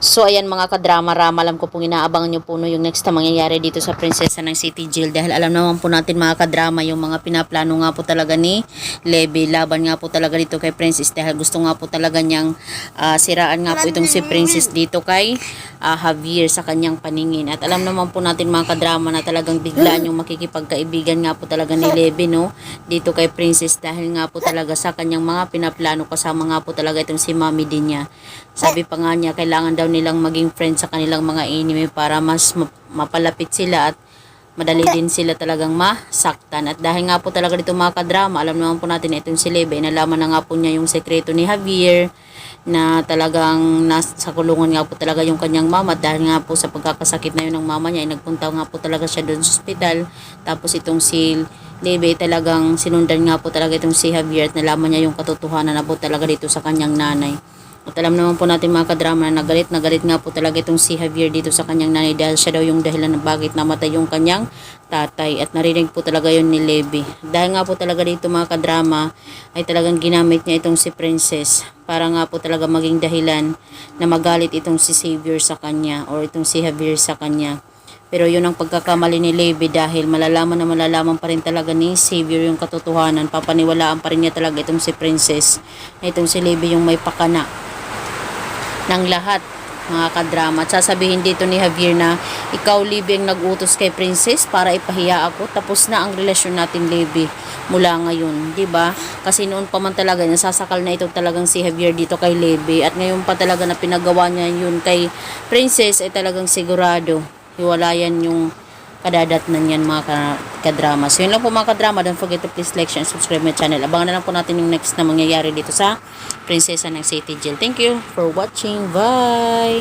So ayan mga kadrama-rama, alam ko pong inaabangan nyo po no, yung next na mangyayari dito sa Prinsesa ng City Jail, dahil alam naman po natin mga kadrama yung mga pinaplano nga po talaga ni Levy laban nga po talaga dito kay Princess, dahil gusto nga po talaga niyang siraan nga po itong si Princess dito kay Javier sa kanyang paningin. At alam naman po natin mga kadrama na talagang biglaan yung makikipagkaibigan nga po talaga ni Levy no, dito kay Princess, dahil nga po talaga sa kanyang mga pinaplano, kasama nga po talaga itong si Mommy din niya. Sabi pa nga niya, kailangan daw nilang maging friends sa kanilang mga enemy para mas mapalapit sila at madali din sila talagang masaktan. At dahil nga po talaga dito mga kadrama, alam naman po natin itong si Levy, nalaman na nga po niya yung sekreto ni Javier na talagang nasa kulungan nga po talaga yung kanyang mama, dahil nga po sa pagkakasakit na yun ng mama niya ay nagpunta nga po talaga siya doon sa ospital. Tapos itong si Levy talagang sinundan nga po talaga itong si Javier at nalaman niya yung katotohanan na po talaga dito sa kanyang nanay. At alam naman po natin mga kadrama na nagalit nga po talaga itong si Javier dito sa kanyang nanay, dahil siya daw yung dahilan ng bakit namatay yung kanyang tatay. At narinig po talaga yun ni Levy. Dahil nga po talaga dito mga kadrama ay talagang ginamit niya itong si Princess para nga po talaga maging dahilan na magalit itong si Xavier sa kanya or itong si Javier sa kanya. Pero yun ang pagkakamali ni Levy, dahil malalaman pa rin talaga ni Xavier yung katotohanan. Papaniwalaan pa rin niya talaga itong si Princess na itong si Levy yung may pakana ng lahat mga kadrama. At sasabihin dito ni Javier na ikaw Levy ang nag-utos kay Princess para ipahiya ako, tapos na ang relasyon natin Levy mula ngayon, di ba? Kasi noon pa man talaga nasasakal na ito talagang si Javier dito kay Levy, at ngayon pa talaga na pinagawa niya yun kay Princess ay talagang sigurado hiwalayan yung kadadatnan yan mga kadrama. So yun lang po mga kadrama, don't forget to please like, share, and subscribe my channel. Abangan na lang po natin yung next na mangyayari dito sa Prinsesa ng City Jail. Thank you for watching. Bye!